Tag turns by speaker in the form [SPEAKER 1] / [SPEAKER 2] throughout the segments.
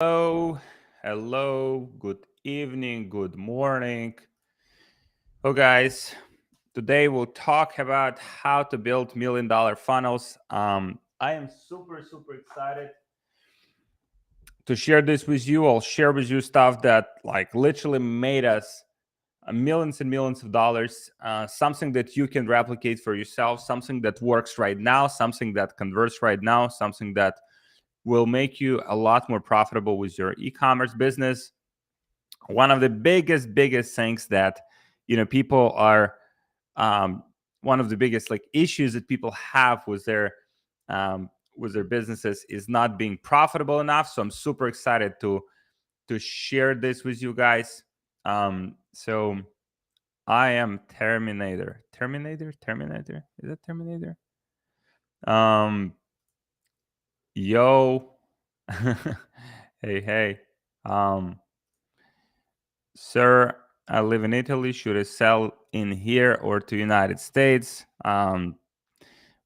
[SPEAKER 1] Hello, good evening, good morning. Oh, guys, today we'll talk about how to build $1 million funnels. I am super excited to share this with you. I'll share with you stuff that like literally made us millions and millions of dollars, something that you can replicate for yourself, something that works right now, something that converts right now, something that will make you a lot more profitable with your e-commerce business. One of the biggest things that people are one of the biggest like issues that people have with their businesses is not being profitable enough. So I'm super excited to share this with you guys. So I am Terminator. Is that Terminator? Yo. Hey. um Sir, I live in Italy. Should I sell in here or to United States? You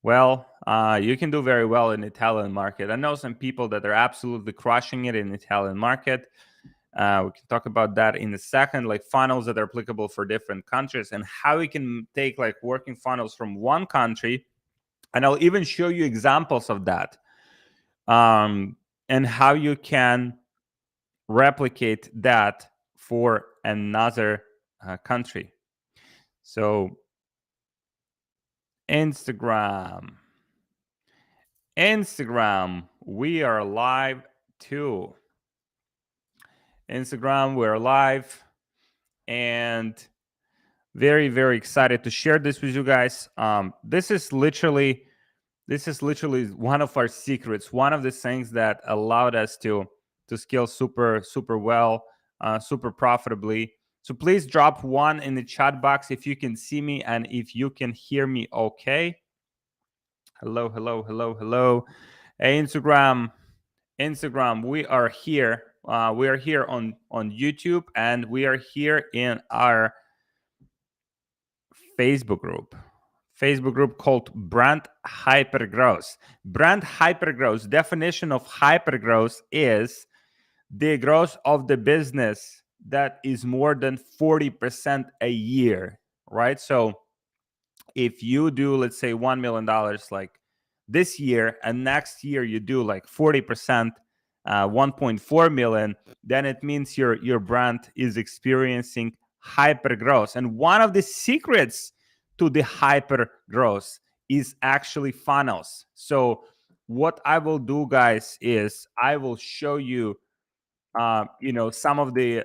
[SPEAKER 1] can do very well in Italian market. I know some people that are absolutely crushing it in Italian market. We can talk about that in a second, like funnels that are applicable for different countries and how we can take like working funnels from one country. And I'll even show you examples of that, and how you can replicate that for another country. So Instagram, we are live too. Instagram, we're live, and very excited to share this with you guys. This is literally one of our secrets, one of the things that allowed us to scale super well, super profitably. So please drop one in the chat box if you can see me and if you can hear me okay. Hello. Hey, Instagram, we are here. We are here on YouTube, and we are here in our Facebook group called Brand Hypergrowth. Brand Hypergrowth, definition of hypergrowth is the growth of the business that is more than 40% a year, right? So if you do, let's say, $1 million like this year, and next year you do like 40%, 1.4 million, then it means your brand is experiencing hyper growth. And one of the secrets to the hyper growth is actually funnels. So what I will do, guys, is I will show you some of the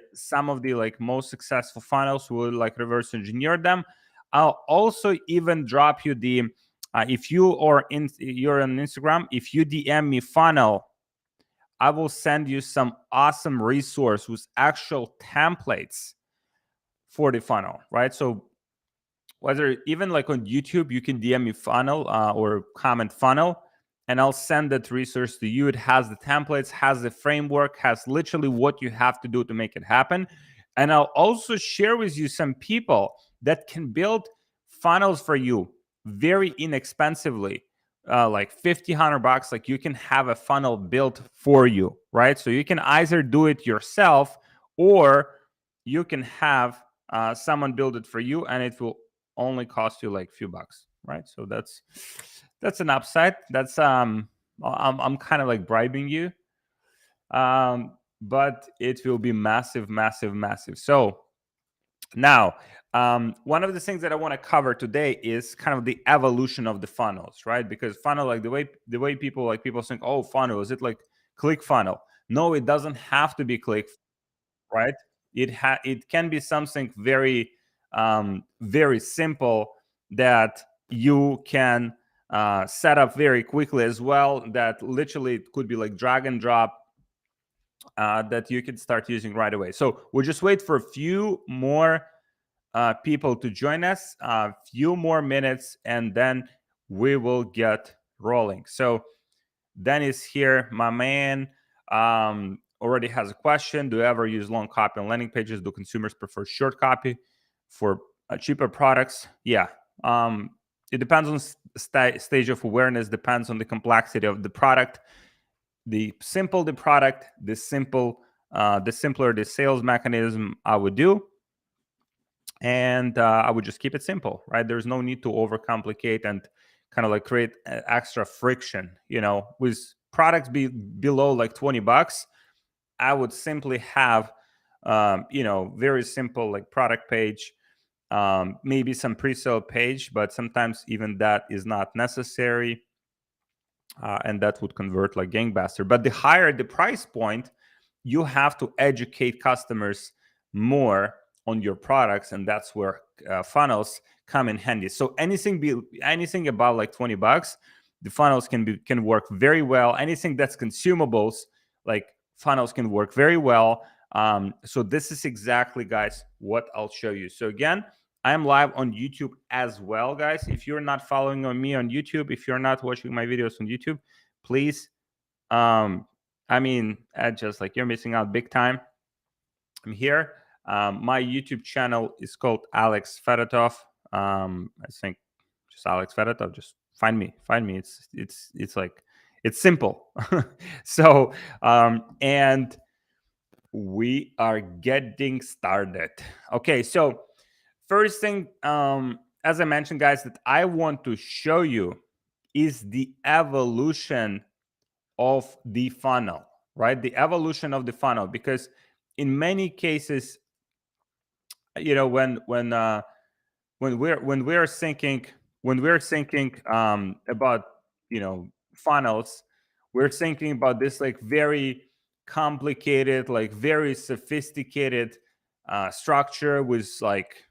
[SPEAKER 1] like most successful funnels. We'll like reverse engineer them. I'll also even drop you the if you're on Instagram, if you DM me funnel, I will send you some awesome resource with actual templates for the funnel, right? So whether even like on YouTube, you can DM me funnel or comment funnel, and I'll send that resource to you. It has the templates, has the framework, has literally what you have to do to make it happen. And I'll also share with you some people that can build funnels for you very inexpensively, like $50-100. Like you can have a funnel built for you, right? So you can either do it yourself, or you can have someone build it for you, and it will only cost you like a few bucks, right? So that's an upside. That's I'm kind of like bribing you, but it will be massive. So now, one of the things that I want to cover today is kind of the evolution of the funnels, right? Because funnel, like the way people think, oh, funnel, is it like click funnel? No, it doesn't have to be click, right? It can be something very simple that you can set up very quickly as well. That literally it could be like drag and drop, that you can start using right away. So we'll just wait for a few more people to join us, a few more minutes, and then we will get rolling. So Dennis here, my man, already has a question. Do you ever use long copy on landing pages? Do consumers prefer short copy for cheaper products? Yeah. It depends on stage of awareness, depends on the complexity of the product. the simple the product, the simpler the sales mechanism I would do. And I would just keep it simple, right? There's no need to overcomplicate and kind of like create extra friction, with products below like $20. I would simply have, very simple like product page, maybe some pre-sale page, but sometimes even that is not necessary. And that would convert like gangbuster. But the higher the price point, you have to educate customers more on your products, and that's where funnels come in handy. So anything about like $20, the funnels can work very well. Anything that's consumables, like funnels, can work very well. So this is exactly, guys, what I'll show you. So again, I am live on YouTube as well, guys. If you're not following me on YouTube, if you're not watching my videos on YouTube, please, just like, you're missing out big time. I'm here. My YouTube channel is called Alex Fedotov. I think just Alex Fedotov. Just find me. It's like, it's simple. So, and we are getting started. Okay, so first thing, as I mentioned, guys, that I want to show you is the evolution of the funnel, right? The evolution of the funnel, because in many cases, when we're thinking about funnels, we're thinking about this like very complicated, like very sophisticated structure with like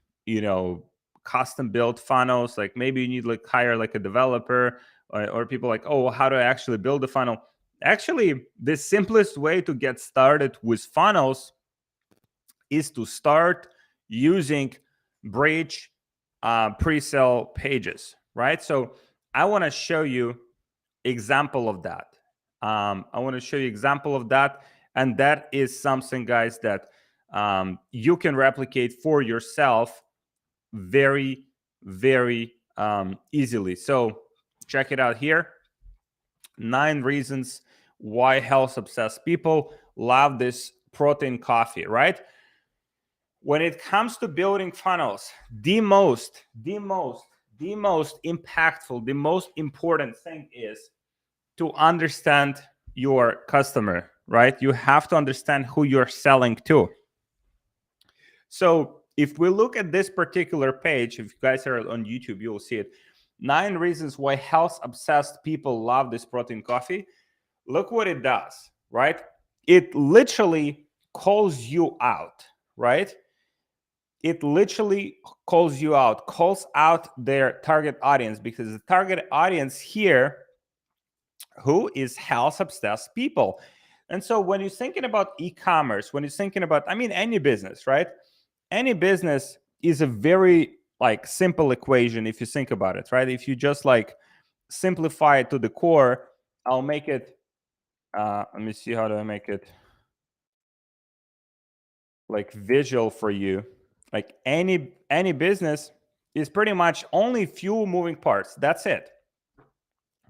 [SPEAKER 1] custom built funnels. Like maybe you need like hire like a developer, or people like, oh, how do I actually build a funnel? Actually, the simplest way to get started with funnels is to start using bridge pre-sale pages, right? So I want to show you example of that. And that is something, guys, that you can replicate for yourself very, very easily. So check it out here. 9 reasons why health obsessed people love this protein coffee, right? When it comes to building funnels, the most impactful, the most important thing is to understand your customer, right? You have to understand who you're selling to. So if we look at this particular page, if you guys are on YouTube, you will see it. 9 reasons why health obsessed people love this protein coffee. Look what it does, right? It literally calls you out, right? It literally calls out their target audience, because the target audience here, who is health obsessed people. And so when you're thinking about e-commerce, when you're thinking about, any business, right? Any business is a very like simple equation if you think about it, right? If you just like simplify it to the core, I'll make it, let me see, how do I make it like visual for you? Like any business is pretty much only few moving parts. That's it,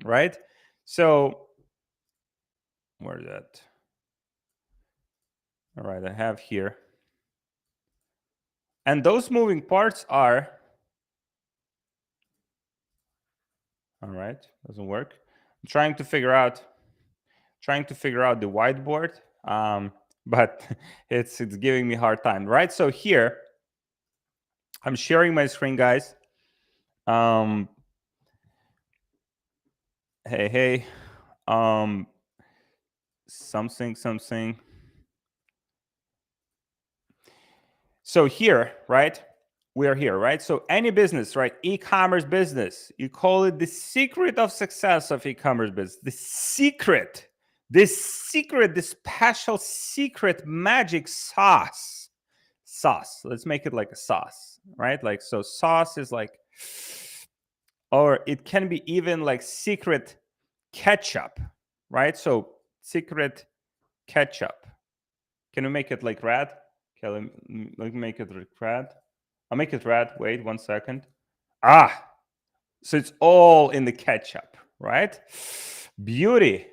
[SPEAKER 1] right? So where's that? All right, I have here. And those moving parts are, all right, doesn't work. I'm trying to figure out the whiteboard, but it's giving me a hard time, right? So here, I'm sharing my screen, guys. Hey, something. So here, right? We are here, right? So any business, right? E-commerce business, you call it the secret of success of e-commerce business. The special secret magic sauce. Let's make it like a sauce, right? Like, so sauce is like, or it can be even like secret ketchup, right? So secret ketchup. Can we make it like red? Okay, let me make it red. I'll make it red. Wait 1 second. So it's all in the ketchup, right? Beauty.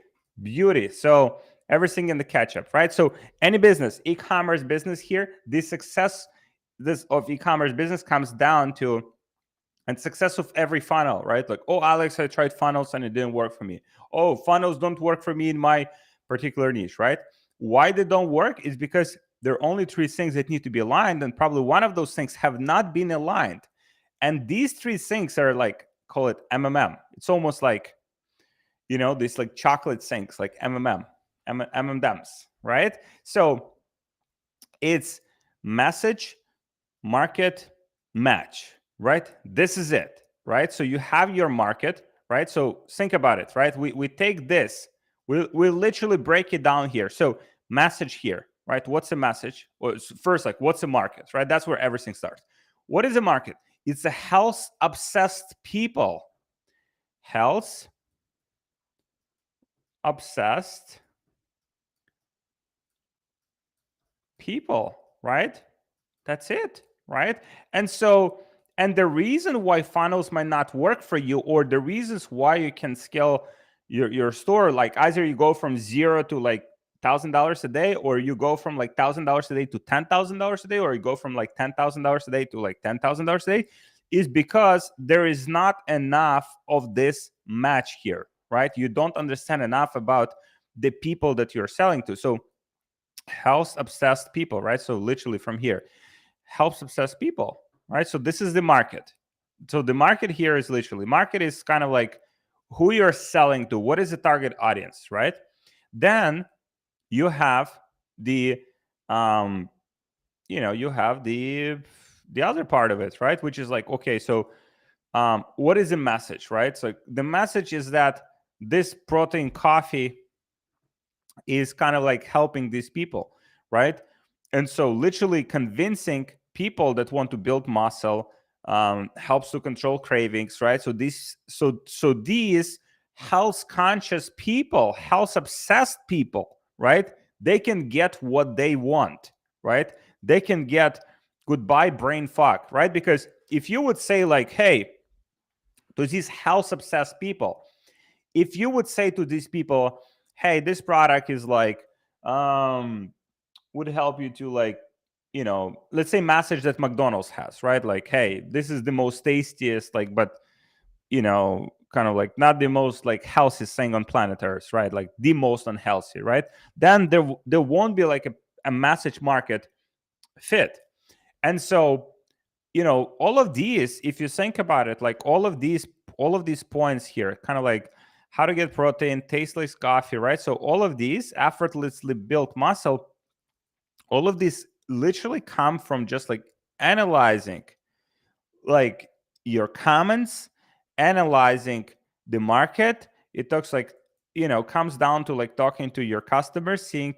[SPEAKER 1] Beauty. So everything in the ketchup, right? So any business, e-commerce business here, the success of e-commerce business comes down to and success of every funnel, right? Like, oh, Alex, I tried funnels and it didn't work for me. Oh, funnels don't work for me in my particular niche, right? Why they don't work is because there are only three things that need to be aligned, and probably one of those things have not been aligned. And these three things are like, call it MMM. It's almost like, these like chocolate things, like M&Ms, right? So it's message, market, match, right? This is it, right? So you have your market, right? So think about it, right? We take this, we literally break it down here. So message here, right? What's a message? Well, first, like, what's a market, right? That's where everything starts. What is a market? It's a health obsessed people. Health obsessed people, right? That's it, right? And so, and the reason why funnels might not work for you, or the reasons why you can scale your store, like either you go from zero to like $1,000 a day, or you go from like $1,000 a day to $10,000 a day, or you go from like $10,000 a day to like $10,000 a day, is because there is not enough of this match here, right? You don't understand enough about the people that you're selling to. So health obsessed people, right? So literally from here, helps obsessed people, right? So this is the market. So the market here is literally, market is kind of like who you're selling to, what is the target audience, right? Then you have the you have the other part of it, right? Which is like, okay, so what is the message, right? So the message is that this protein coffee is kind of like helping these people, right? And so literally convincing people that want to build muscle, helps to control cravings, right? So these health conscious people, health obsessed people, right? They can get what they want, right? They can get goodbye brain fog, right? Because if you would say like, hey, to these health obsessed people, if you would say to these people, hey, this product is like, would help you to like, let's say message that McDonald's has, right? Like, hey, this is the most tastiest, like, but kind of like not the most like healthiest thing on planet Earth, right? Like the most unhealthy, right? Then there won't be like a message market fit. And so, all of these, if you think about it, like all of these points here, kind of like how to get protein, tasteless coffee, right? So all of these effortlessly built muscle, all of these literally come from just like analyzing like your comments, analyzing the market. It talks like, comes down to like talking to your customers, seeing,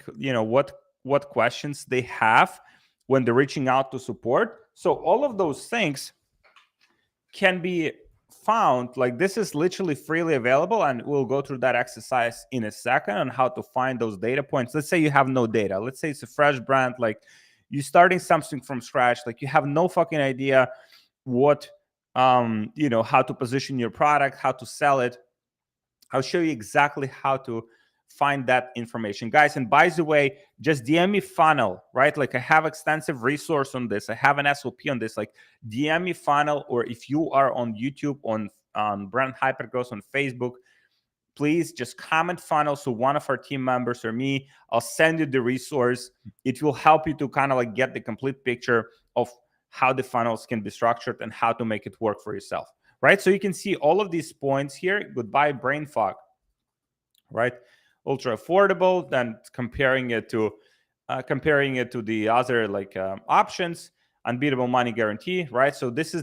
[SPEAKER 1] what questions they have when they're reaching out to support. So all of those things can be found, like this is literally freely available, and we'll go through that exercise in a second on how to find those data points. Let's say you have no data. Let's say it's a fresh brand, like you're starting something from scratch, like you have no fucking idea what how to position your product, how to sell it. I'll show you exactly how to find that information, guys. And by the way, just DM me funnel, right? Like I have extensive resource on this. I have an SOP on this. Like DM me funnel, or if you are on YouTube, on Brand Hypergrowth on Facebook, please just comment funnel. So one of our team members or me, I'll send you the resource. It will help you to kind of like get the complete picture of how the funnels can be structured and how to make it work for yourself, right? So you can see all of these points here. Goodbye brain fog, right? Ultra affordable. Then comparing it to the other like options, unbeatable money guarantee, right? So this is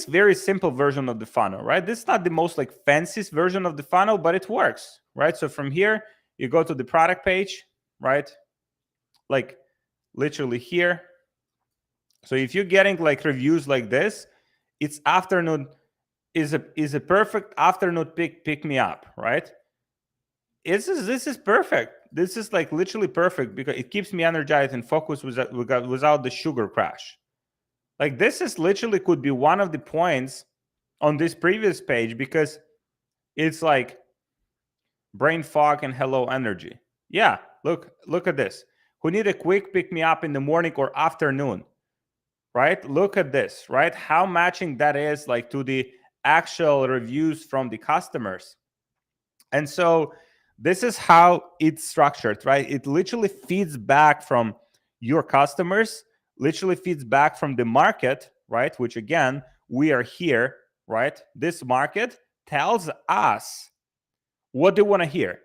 [SPEAKER 1] very simple version of the funnel, right? This is not the most like fanciest version of the funnel, but it works, right? So from here, you go to the product page, right? Like literally here. So if you're getting like reviews like this, it's afternoon is a perfect afternoon pick me up, right? This is perfect. This is like literally perfect because it keeps me energized and focused without the sugar crash. Like this is literally could be one of the points on this previous page, because it's like brain fog and hello energy. Yeah, look at this. Who need a quick pick me up in the morning or afternoon, right? Look at this, right? How matching that is like to the actual reviews from the customers. And so this is how it's structured, right? It literally feeds back from your customers, literally feeds back from the market, right? Which again, we are here, right? This market tells us what they want to hear.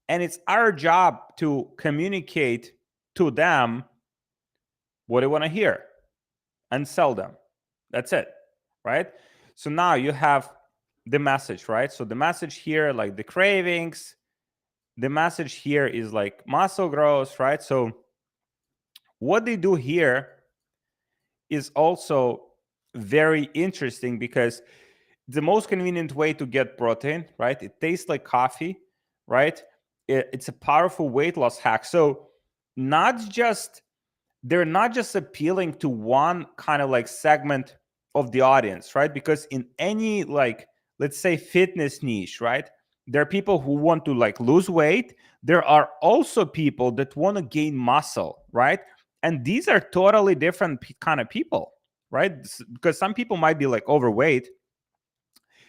[SPEAKER 1] And it's our job to communicate to them what they want to hear and sell them. That's it, right? So now you have the message, right? So the message here, like the cravings, the message here is like muscle growth, right? So what they do here is also very interesting because the most convenient way to get protein, right? It tastes like coffee, right? It's a powerful weight loss hack. So they're not just appealing to one kind of like segment of the audience, right? Because in any like, let's say fitness niche, right? There are people who want to like lose weight. There are also people that want to gain muscle, right? And these are totally different kind of people, right? Because some people might be like overweight,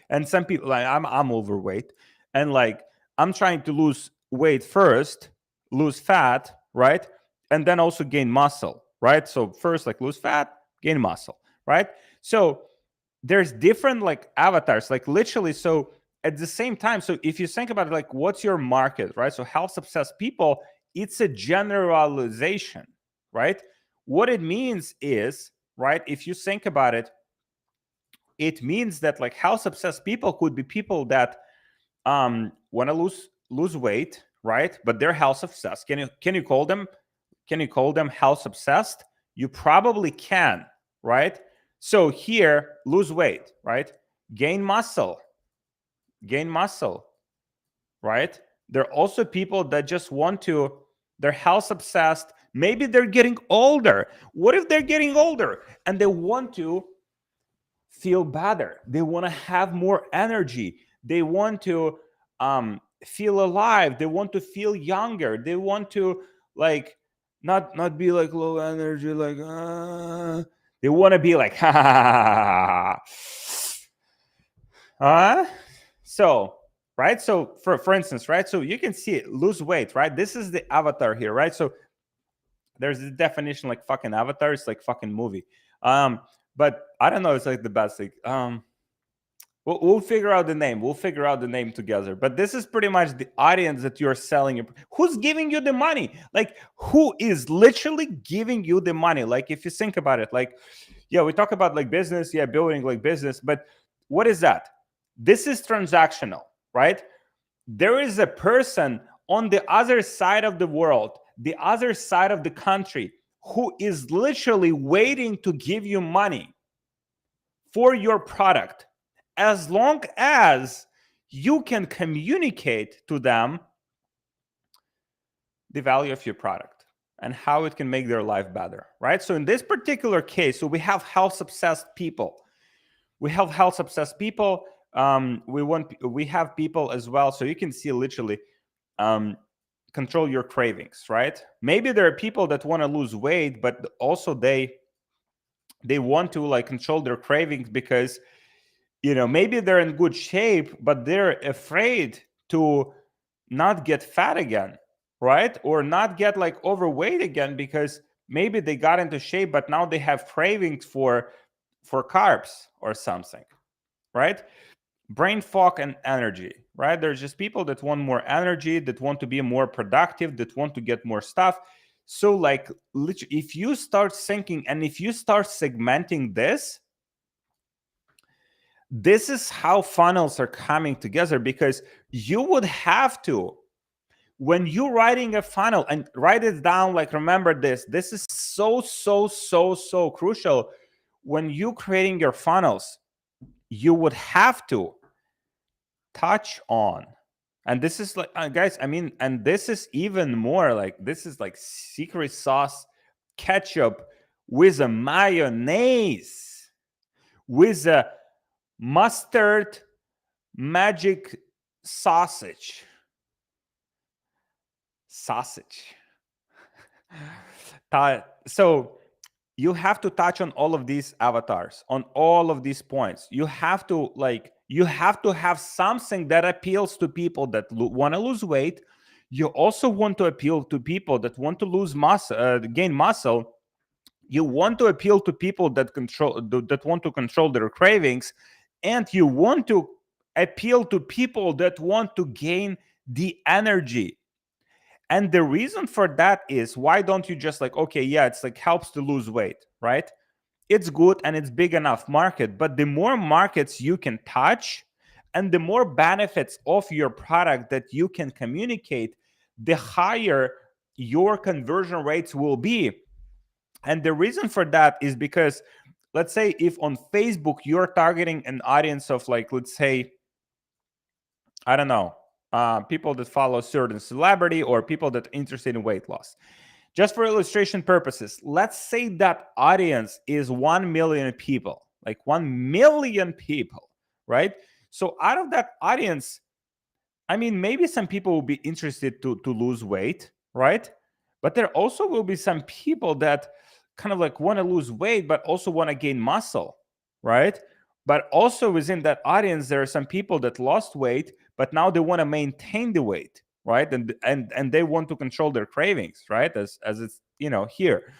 [SPEAKER 1] and some people like I'm overweight, and like I'm trying to lose weight first, lose fat, right? And then also gain muscle, right? So first like lose fat, gain muscle, right? So there's different like avatars, like literally. So at the same time, so if you think about it, like what's your market, right? So health obsessed people, it's a generalization, right? What it means is, right, if you think about it, it means that like health obsessed people could be people that want to lose weight, right? But they're health obsessed. Can you call them health obsessed? You probably can, right? So here, lose weight, right? Gain muscle, right? There are also people that just want to, they're health obsessed. Maybe they're getting older. What if they're getting older and they want to feel better? They want to have more energy. They want to feel alive. They want to feel younger. They want to like not be like low energy, like they want to be like ha ha ha ha. So right. So for instance, right. So you can see it, lose weight, right? This is the avatar here, right? So there's the definition like fucking avatar. It's like fucking movie. But I don't know. It's like the best thing. We'll figure out the name. We'll figure out the name together. But this is pretty much the audience that you're selling. Who's giving you the money? Like, who is literally giving you the money? Like, if you think about it, like, yeah, we talk about like business, yeah, building like business. But what is that? This is transactional, right? There is a person on the other side of the world, the other side of the country, who is literally waiting to give you money for your product, as long as you can communicate to them the value of your product and how it can make their life better, right? So in this particular case, so we have health obsessed people. We have health obsessed people. We have people as well. So you can see literally control your cravings, right? Maybe there are people that want to lose weight, but also they want to like control their cravings because maybe they're in good shape, but they're afraid to not get fat again, right? Or not get like overweight again because maybe they got into shape, but now they have cravings for carbs or something, right? Brain fog and energy, right? There's just people that want more energy, that want to be more productive, that want to get more stuff. So like if you start thinking and if you start segmenting this is how funnels are coming together, because you would have to, when you're writing a funnel, and write it down, like remember this is so crucial. When you creating your funnels, you would have to touch on, and this is like guys, I mean, and this is even more like, this is like secret sauce ketchup with a mayonnaise, with a mustard magic sausage, sausage. So you have to touch on all of these avatars, on all of these points. You have to have something that appeals to people that want to lose weight. You also want to appeal to people that want to lose muscle, gain muscle. You want to appeal to people that want to control their cravings, and you want to appeal to people that want to gain the energy. And the reason for that is, why don't you just like, okay, yeah, it's like helps to lose weight, right? It's good and it's big enough market, but the more markets you can touch and the more benefits of your product that you can communicate, the higher your conversion rates will be. And the reason for that is because, let's say if on Facebook you're targeting an audience of like, let's say, I don't know, people that follow a certain celebrity or people that are interested in weight loss. Just for illustration purposes, let's say that audience is 1 million people, like 1 million people, right? So out of that audience, I mean, maybe some people will be interested to lose weight, right? But there also will be some people that kind of like want to lose weight, but also want to gain muscle, right? But also within that audience, there are some people that lost weight, but now they want to maintain the weight, right? And they want to control their cravings, right? As it's, here.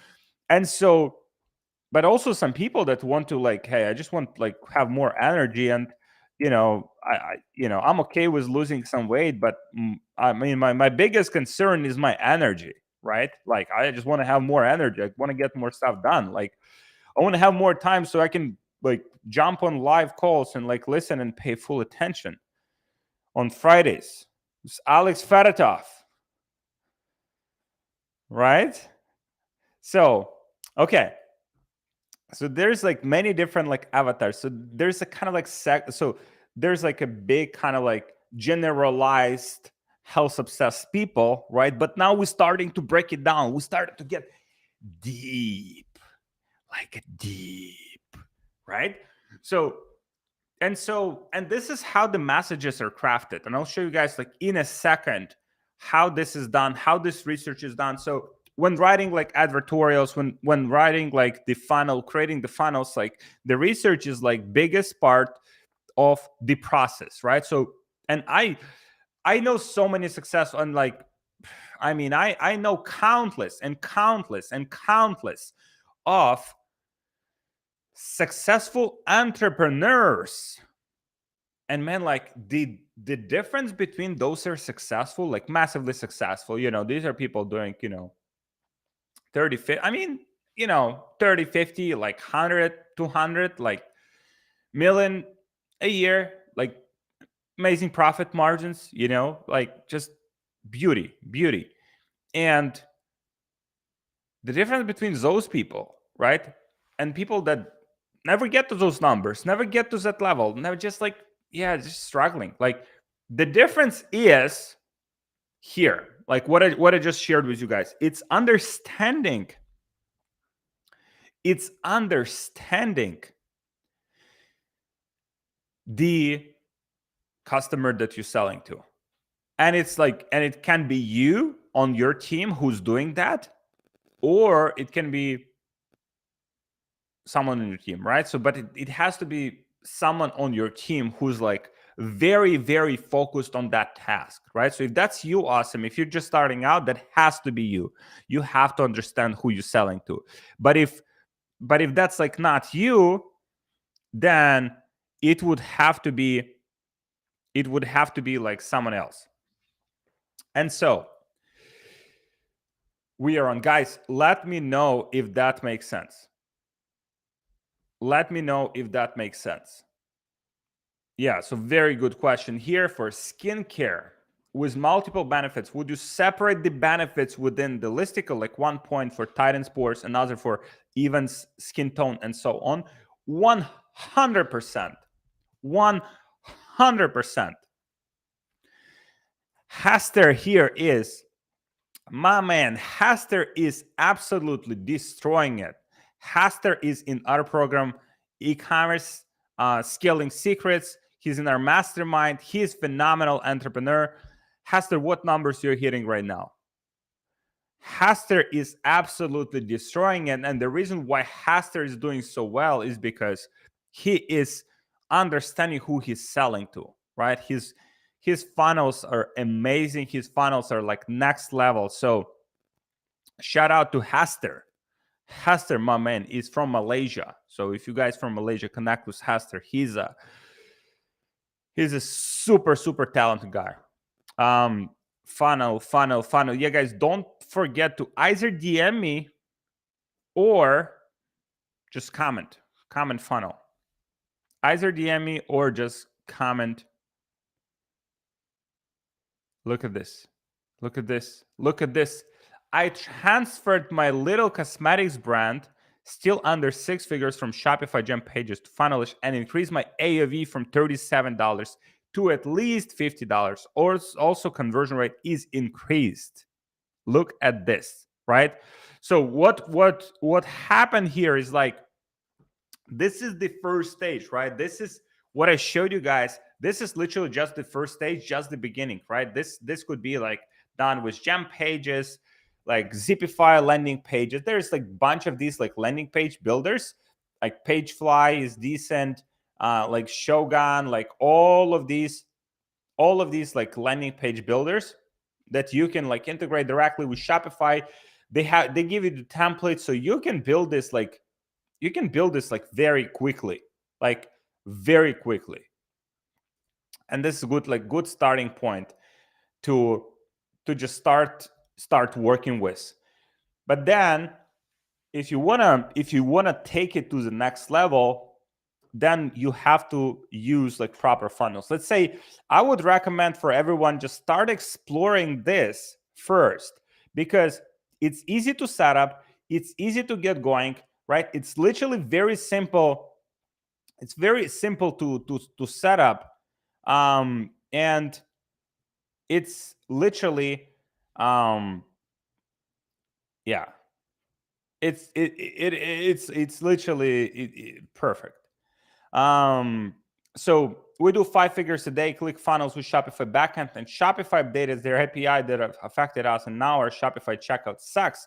[SPEAKER 1] And so, but also some people that want to like, hey, I just want like have more energy, and I'm okay with losing some weight, but I mean, my biggest concern is my energy, right? Like, I just want to have more energy. I want to get more stuff done. Like, I want to have more time so I can like jump on live calls and like listen and pay full attention on Fridays. It's Alex Fedotov, right? So, okay. So there's like many different like avatars. So there's a kind of like so there's like a big kind of like generalized health obsessed people, right? But now we're starting to break it down. We started to get deep, like deep, right? And this is how the messages are crafted. And I'll show you guys like in a second how this is done, how this research is done. So when writing like advertorials, when writing like the funnel, creating the funnels, like the research is like biggest part of the process, right? So, and I know so many success on like, I mean, I know countless and countless and countless of successful entrepreneurs. And man, like the difference between those are successful, like massively successful, these are people doing, 30, 50, I mean, 30, 50, like 100, 200, like million a year, like amazing profit margins, like just beauty. And the difference between those people, right? And people that never get to those numbers, never get to that level, never just like, yeah, just struggling. Like the difference is here, like what I just shared with you guys. It's understanding the customer that you're selling to. And it's like, and it can be you on your team who's doing that, or it can be someone on your team, right? So, but it has to be someone on your team who's like very, very focused on that task, right? So if that's you, awesome. If you're just starting out, that has to be you. You have to understand who you're selling to. But if that's like not you, then it would have to be like someone else. And so we are on, guys. Let me know if that makes sense. Let me know if that makes sense. Yeah, so very good question here. For skincare with multiple benefits, would you separate the benefits within the listicle, like 1 point for tighten pores, another for even skin tone, and so on? 100%. 100%. Hester here is, my man, Hester is absolutely destroying it. Hester is in our program, e-commerce scaling secrets. He's in our mastermind. He's phenomenal entrepreneur. Hester, what numbers you're hitting right now? Haster is absolutely destroying it. And the reason why Haster is doing so well is because he is understanding who he's selling to, right? His funnels are amazing. His funnels are like next level. So shout out to Haster. Haster, my man, is from Malaysia. So if you guys from Malaysia connect with Haster, he's a super talented guy. Funnel. Yeah, guys, don't forget to either DM me or just comment funnel. Either DM me or just comment. Look at this. I transferred my little cosmetics brand, still under 6 figures, from Shopify Gem Pages to Funnelish, and increased my AOV from $37 to at least $50. Also, conversion rate is increased. Look at this, right? So what happened here is like, this is the first stage, right? This is what I showed you guys. This is literally just the first stage, just the beginning, right? This could be like done with Gem Pages, like Zipify landing pages. There's like a bunch of these like landing page builders, like Pagefly is decent, like Shogun, like all of these like landing page builders that you can like integrate directly with Shopify. They give you the template, so you can build this like very quickly, and this is good starting point to just start working with. But then if you want to take it to the next level, then you have to use like proper funnels. Let's say I would recommend for everyone just start exploring this first, because it's easy to set up, it's easy to get going, right? It's literally very simple. It's very simple to set up, and it's literally yeah, it's literally perfect. So we do 5 figures a day, click funnels with Shopify backend, and Shopify updated their API that have affected us, and now our Shopify checkout sucks.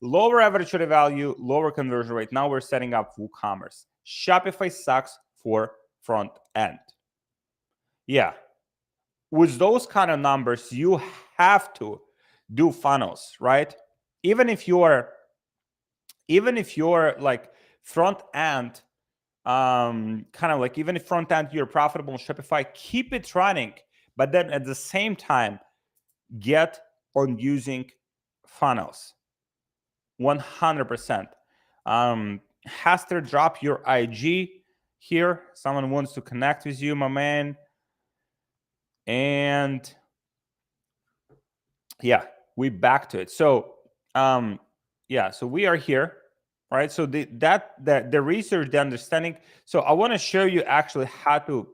[SPEAKER 1] Lower average order value, lower conversion rate. Now we're setting up WooCommerce. Shopify sucks for front end. Yeah. With those kind of numbers, you have to do funnels, right? Even if you're like front end, kind of like, even if front end you're profitable on Shopify, keep it running, but then at the same time get on using funnels 100%. Haster, drop your IG here. Someone wants to connect with you, my man. And yeah, we back to it. So yeah, so we are here, right? So the research, the understanding. So I want to show you actually how to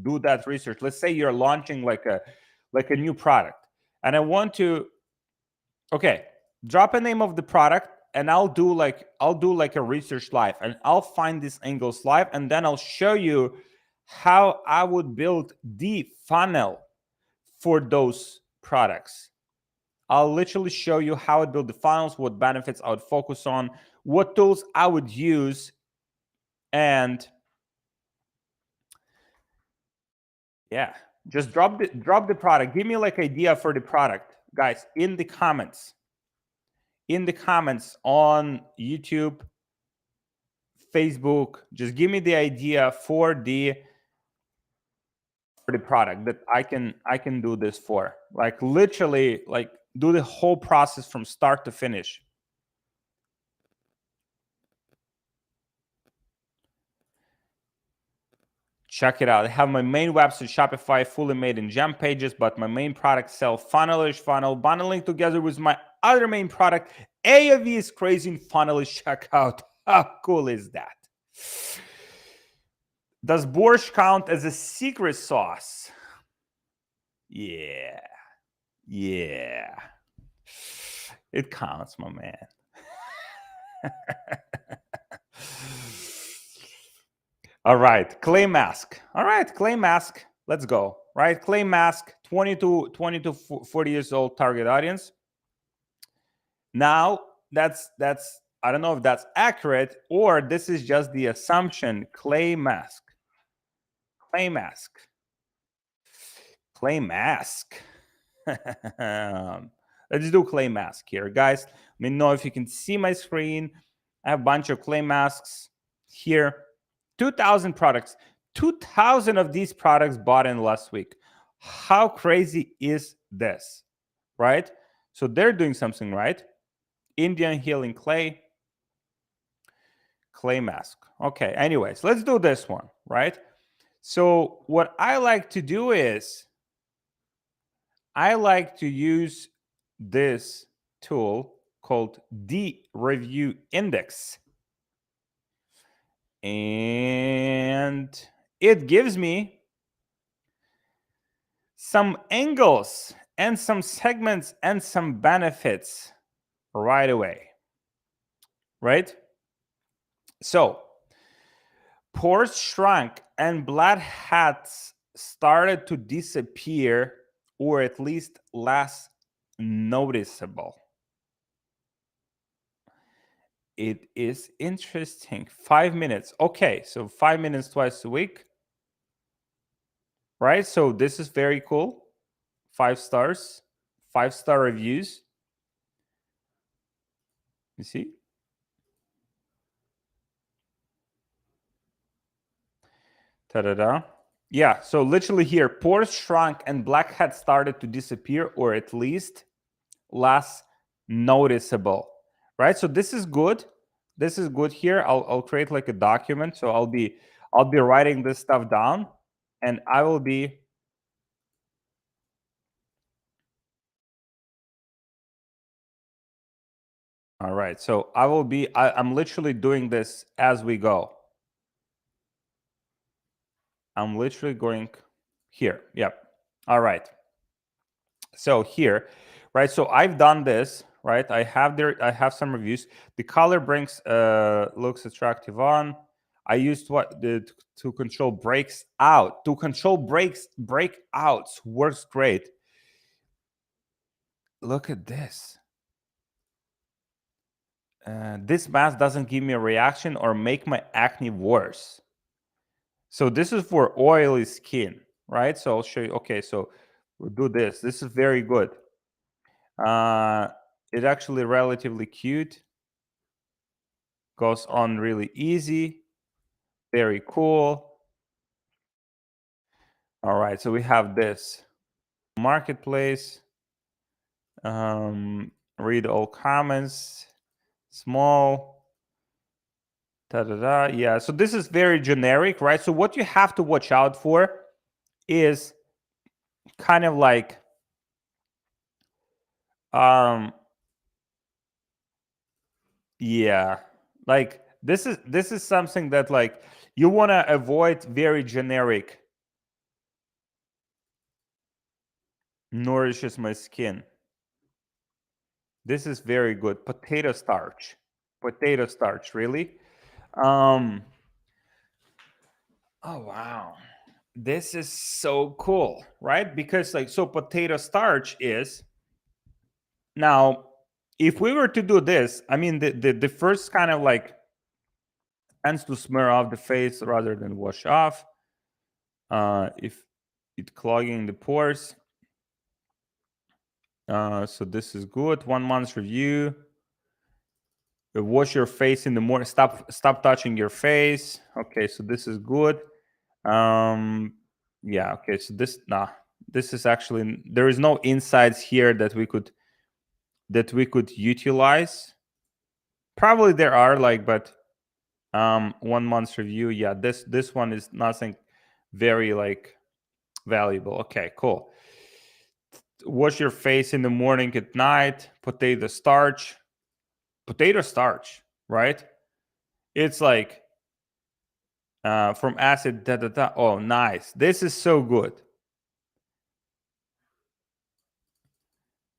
[SPEAKER 1] do that research. Let's say you're launching like a new product, and I want to, okay, drop a name of the product, and I'll do like a research live, and I'll find these angles live, and then I'll show you how I would build the funnel for those products. I'll literally show you how I build the funnels, what benefits I would focus on, what tools I would use, and yeah, just drop the product. Give me like idea for the product, guys, in the comments. In the comments on YouTube, Facebook, just give me the idea for the product that I can do this for. Like literally, like do the whole process from start to finish. Check it out. I have my main website, Shopify, fully made in Gem Pages, but my main product sell Funnelish funnel, bundling together with my other main product. AOV is crazy in Funnelish checkout. How cool is that? Does borscht count as a secret sauce? Yeah. It counts, my man. All right, clay mask. All right, clay mask. Let's go. Right, clay mask, 20 to 40 years old target audience. Now that's I don't know if that's accurate or this is just the assumption. Clay mask. Clay mask. Clay mask. Let's do clay mask here, guys. Let me know if you can see my screen. I have a bunch of clay masks here. 2,000 products. 2,000 of these products bought in last week. How crazy is this, right? So they're doing something right. Indian healing clay mask. Okay, anyways, let's do this one, right? So what I like to do is I like to use this tool called the review index. And it gives me some angles and some segments and some benefits right away, right? So pores shrunk and blackheads started to disappear or at least less noticeable. It is interesting. 5 minutes. Okay, so 5 minutes twice a week. Right? So this is very cool. 5 stars, 5-star reviews. You see? Ta-da-da. Yeah, so literally here, pores shrunk and blackheads started to disappear or at least less noticeable. Right? So this is good. This is good here. I'll create like a document. So I'll be writing this stuff down and I will be all right. So I will be I'm literally doing this as we go. I'm literally going here. Yep. All right. So here, right? So I've done this, right? I have some reviews. The color brings looks attractive on. I used to control breaks out. To control breakouts works great. Look at this. This mask doesn't give me a reaction or make my acne worse. So this is for oily skin, right? So I'll show you. Okay, so we'll do this. This is very good. It's actually relatively cute. Goes on really easy. Very cool. All right, so we have this marketplace. Read all comments. Small. Da-da-da. Yeah, so this is very generic, right? So what you have to watch out for is kind of like yeah, like this is something that like you want to avoid. Very generic. Nourishes my skin. This is very good. Potato starch. Potato starch, really? Oh wow. This is so cool, right? Because like so potato starch is now if we were to do this, I mean the first kind of like tends to smear off the face rather than wash off. If it clogging the pores. So this is good. 1 month review. Wash your face in the morning. Stop touching your face. Okay, so this is good. Yeah. Okay, so this is actually there is no insights here that we could utilize. Probably there are like, but 1 month review. Yeah, this one is nothing very like valuable. Okay, cool. Wash your face in the morning, at night. Potato starch, right? It's like from acid. Da, da, da. Oh, nice. This is so good.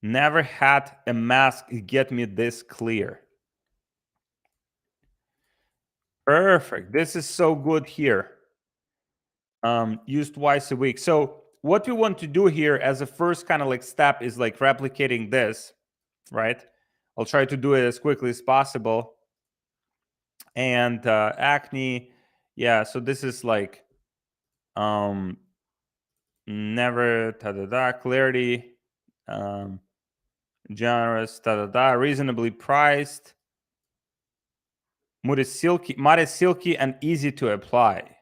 [SPEAKER 1] Never had a mask get me this clear. Perfect. This is so good here. Used twice a week. So what we want to do here as a first kind of like step is like replicating this, right? I'll try to do it as quickly as possible. And acne, yeah, so this is like never clarity, generous, reasonably priced, mud is silky and easy to apply.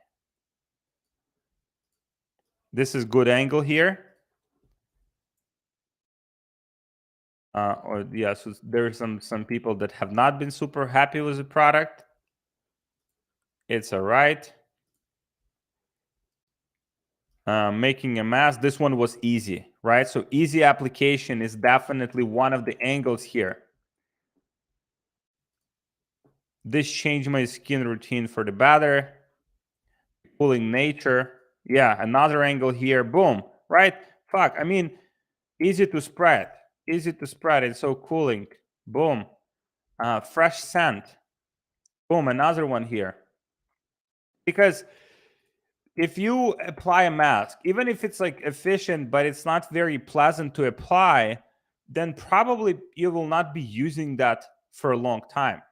[SPEAKER 1] This is good angle here. Or yeah, so there are some people that have not been super happy with the product. It's all right. Making a mask, this one was easy, right? So easy application is definitely one of the angles here. This changed my skin routine for the better. Cooling nature, yeah, another angle here, boom, right? Fuck, I mean, easy to spread, it's so cooling, boom. Fresh scent, boom, another one here. Because if you apply a mask, even if it's like efficient, but it's not very pleasant to apply, then probably you will not be using that for a long time.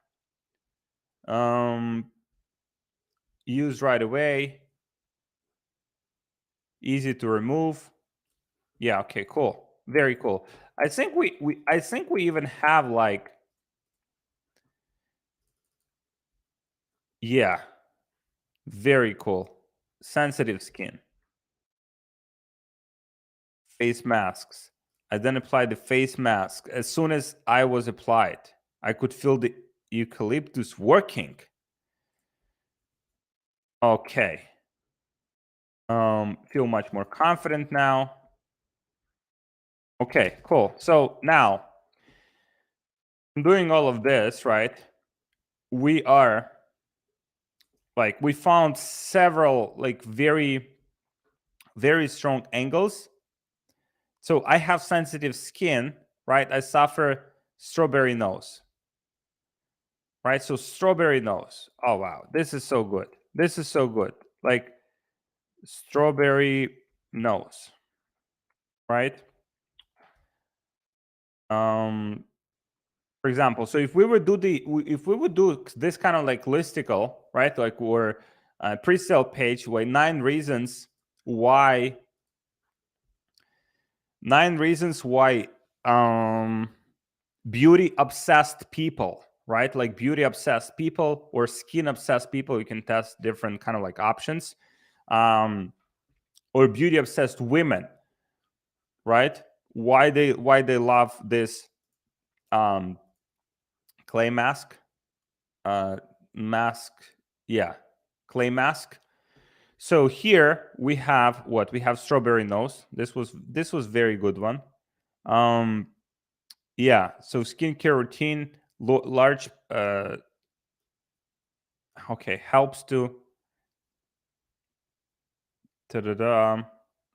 [SPEAKER 1] Use right away, easy to remove. Yeah, okay, cool. Very cool. I think we even have like, yeah, very cool. Sensitive skin. Face masks. I then applied the face mask. As soon as I was applied, I could feel the eucalyptus working. Okay. Feel much more confident now. Okay, cool. So now I'm doing all of this, right? We are like, we found several like very, very strong angles. So I have sensitive skin, right? I suffer strawberry nose, right? So strawberry nose. Oh, wow. This is so good. This is so good. Like strawberry nose, right? For example, so if we would do this kind of like listicle, right? Like, or pre-sale page with 9 reasons why beauty obsessed people, right? Like beauty obsessed people or skin obsessed people, you can test different kind of like options. Or beauty obsessed women, right? Why they love this clay mask, clay mask. So here we have what we have: strawberry nose. This was very good one. Yeah, so skincare routine, large okay, helps to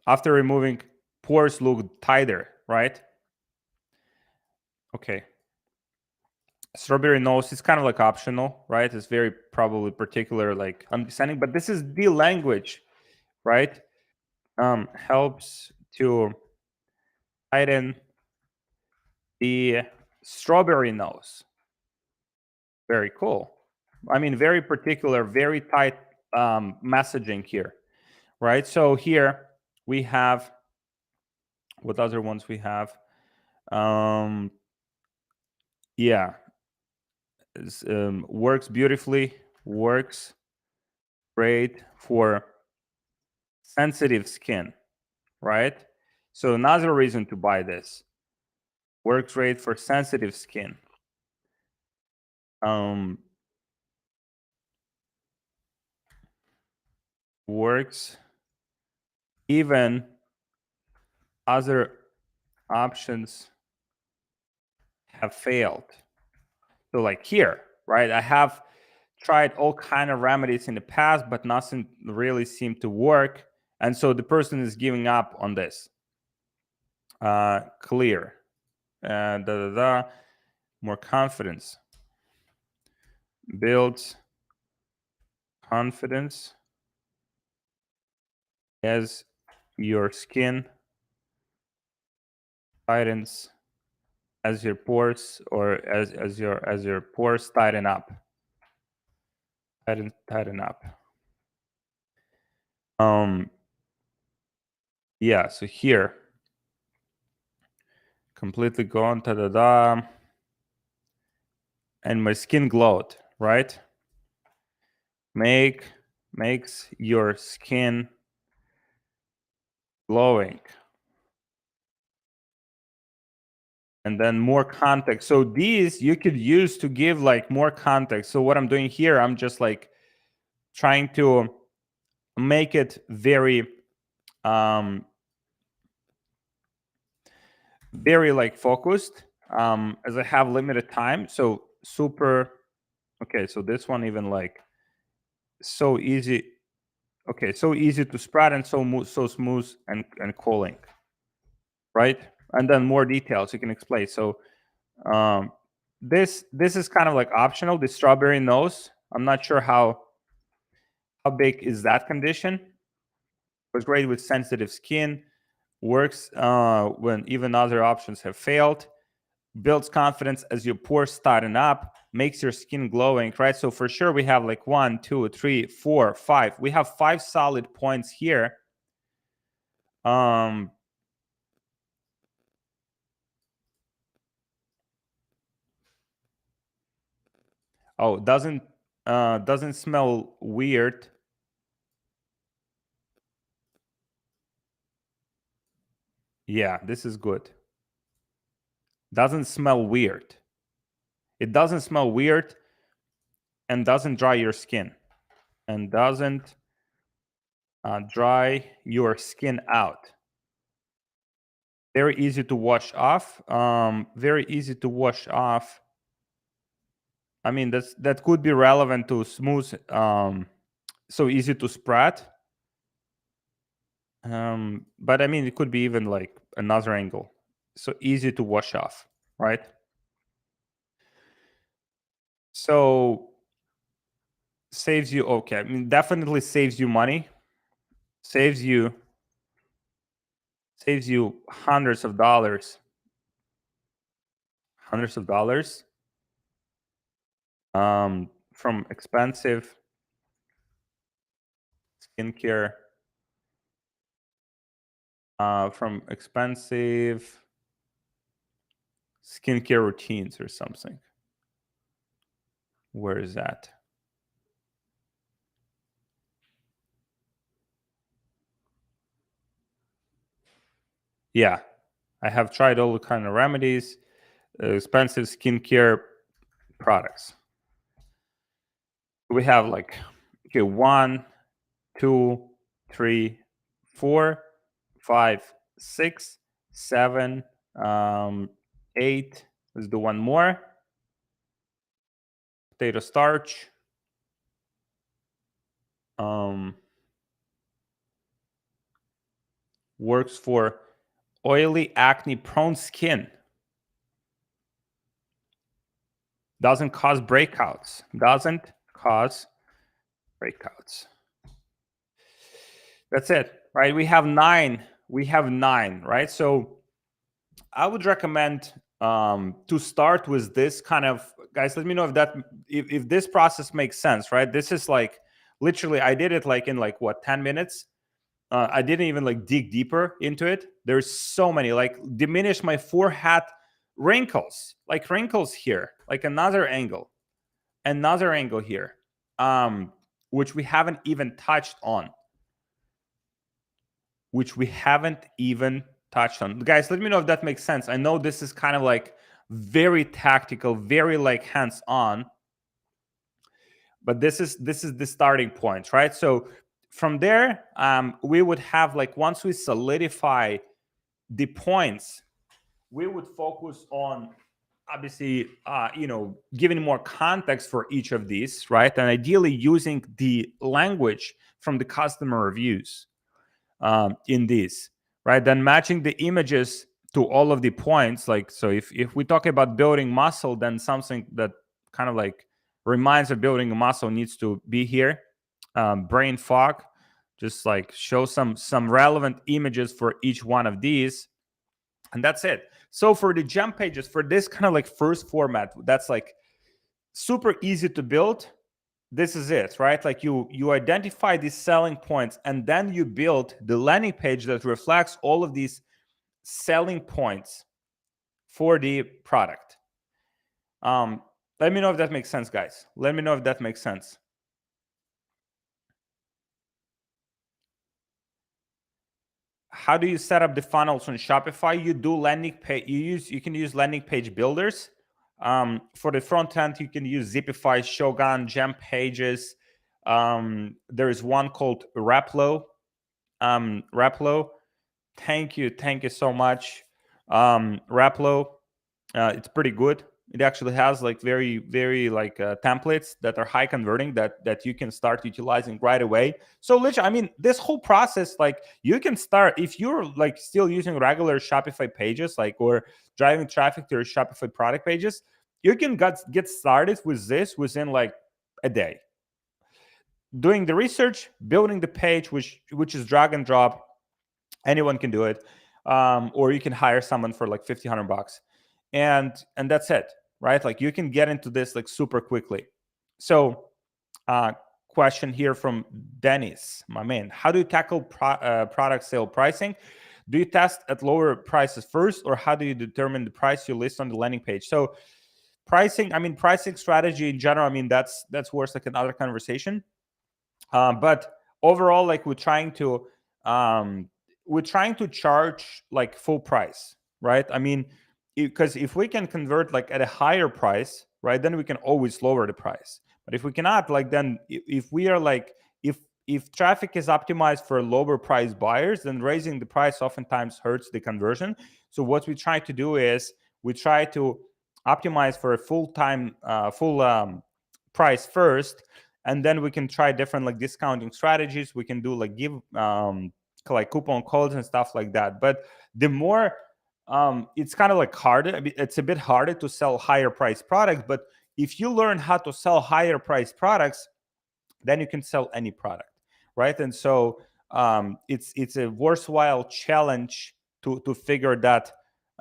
[SPEAKER 1] after removing, pores look tighter, right? Okay. Strawberry nose is kind of like optional, right? It's very probably particular like understanding, but this is the language, right? Helps to tighten the strawberry nose. Very cool. I mean, very particular, very tight messaging here, right? So here we have, what other ones we have? Yeah, works beautifully, works great for sensitive skin, right? So another reason to buy this: works great for sensitive skin. Works even other options have failed. So like here, right? I have tried all kind of remedies in the past, but nothing really seemed to work. And so the person is giving up on this. Clear. More confidence. Builds confidence as your skin tightens as your pores, or as your pores tighten up. Tighten up. Yeah, so here, completely gone, ta-da-da, and my skin glowed, right? Makes your skin glowing. And then more context. So these you could use to give like more context. So what I'm doing here, I'm just like trying to make it very very like focused, as I have limited time. So super, okay, so this one even like so easy. Okay, so easy to spread and so smooth and cooling, right? And then more details you can explain. So this is kind of like optional. The strawberry nose, I'm not sure how big is that condition. Was great with sensitive skin. Works when even other options have failed. Builds confidence as your pores tighten up. Makes your skin glowing, right? So for sure we have like 1, 2, 3, 4, 5. We have 5 solid points here. Oh, doesn't smell weird. Yeah, this is good. Doesn't smell weird. It doesn't smell weird and doesn't dry your skin. And doesn't dry your skin out. Very easy to wash off. Very easy to wash off. I mean, that could be relevant to smooth, so easy to spread. But I mean, it could be even like another angle. So easy to wash off, right? So saves you, okay, I mean, definitely saves you money. Saves you hundreds of dollars. Hundreds of dollars. From expensive skincare. From expensive skincare routines or something. Where is that? Yeah, I have tried all the kind of remedies, expensive skincare products. We have like, okay, 1, 2, 3, 4, 5, 6, 7, 8. Let's do one more. Potato starch. Works for oily, acne-prone skin. Doesn't cause breakouts. Doesn't cause breakouts. That's it, right? We have 9. We have 9, right? So I would recommend to start with this kind of, guys, let me know if this process makes sense, right? This is like literally, I did it like in like what, 10 minutes. I didn't even like dig deeper into it. There's so many, like diminish my forehead wrinkles, like wrinkles here, like another angle here, which we haven't even touched on. Guys, let me know if that makes sense. I know this is kind of like very tactical, very like hands-on, but this is the starting point, right? So from there, we would have like, once we solidify the points, we would focus on obviously giving more context for each of these, right? And ideally using the language from the customer reviews in these, right? Then matching the images to all of the points. Like, so if we talk about building muscle, then something that kind of like reminds of building a muscle needs to be here. Brain fog, just like show some relevant images for each one of these, and that's it. So for the gem pages, for this kind of like first format, that's like super easy to build. This is it, right? Like you identify these selling points, and then you build the landing page that reflects all of these selling points for the product. Let me know if that makes sense, guys. Let me know if that makes sense. How do you set up the funnels on Shopify? You do landing page. You can use landing page builders. For the front end, you can use Zipify, Shogun, Gem Pages. There is one called Raplo. Raplo. Thank you so much. Raplo. It's pretty good. It actually has like very like templates that are high converting that you can start utilizing right away. So literally, I mean, this whole process, like you can start if you're like still using regular Shopify pages, like or driving traffic to your Shopify product pages, you can get started with this within like a day. Doing the research, building the page, which is drag and drop. Anyone can do it, or you can hire someone for like $1,500. And that's it, right? Like you can get into this like super quickly. So question here from Dennis, my man: how do you tackle product sale pricing? Do you test at lower prices first, or how do you determine the price you list on the landing page? So pricing, I mean, pricing strategy in general, I mean, that's worth like another conversation. But overall, like we're trying to charge like full price, right? I mean, because if we can convert like at a higher price, right, then we can always lower the price. But if we cannot, like then if we are like if traffic is optimized for lower price buyers, then raising the price oftentimes hurts the conversion. So what we try to do is we try to optimize for a full price first, and then we can try different like discounting strategies. We can do like give like coupon codes and stuff like that. But the more it's kind of like harder. I mean, it's a bit harder to sell higher price products, but if you learn how to sell higher price products, then you can sell any product, right? And so it's a worthwhile challenge to figure that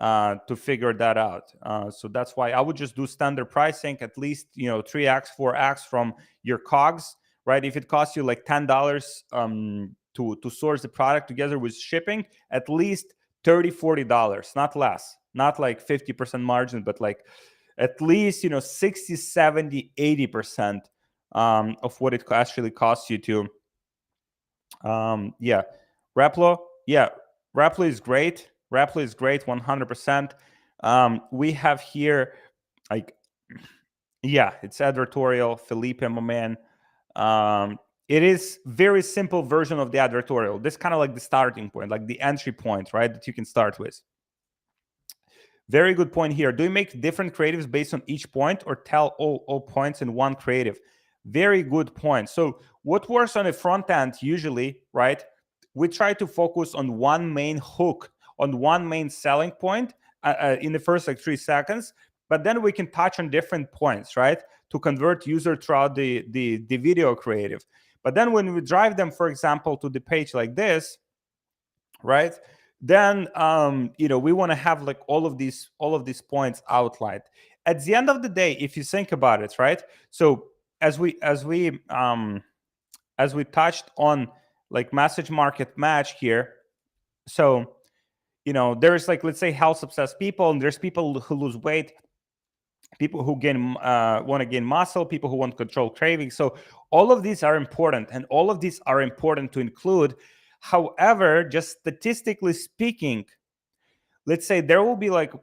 [SPEAKER 1] out. So that's why I would just do standard pricing, at least 3x, 4x from your COGS, right? If it costs you like $10 to source the product together with shipping, at least $30-$40, not less, not like 50% margin, but like at least 60, 70, 80% of what it actually costs you to yeah. Raplo is great. 100%. We have here like it's advertorial. Felipe, my man. It is very simple version of the advertorial. This kind of like the starting point, like the entry point, right, that you can start with. Very good point here. Do you make different creatives based on each point, or tell all points in one creative? Very good point. So what works on the front end usually, right? We try to focus on one main hook, on one main selling point in the first like 3 seconds, but then we can touch on different points, right, to convert user throughout the video creative. But then when we drive them, for example, to the page like this, right, then we want to have like all of these points outlined. At the end of the day, if you think about it, right, so as we touched on like message market match here, so there's like, let's say, health obsessed people, and there's people who lose weight, people who want to gain muscle, people who want to control cravings. So all of these are important, and all of these are important to include. However, just statistically speaking, let's say there will be like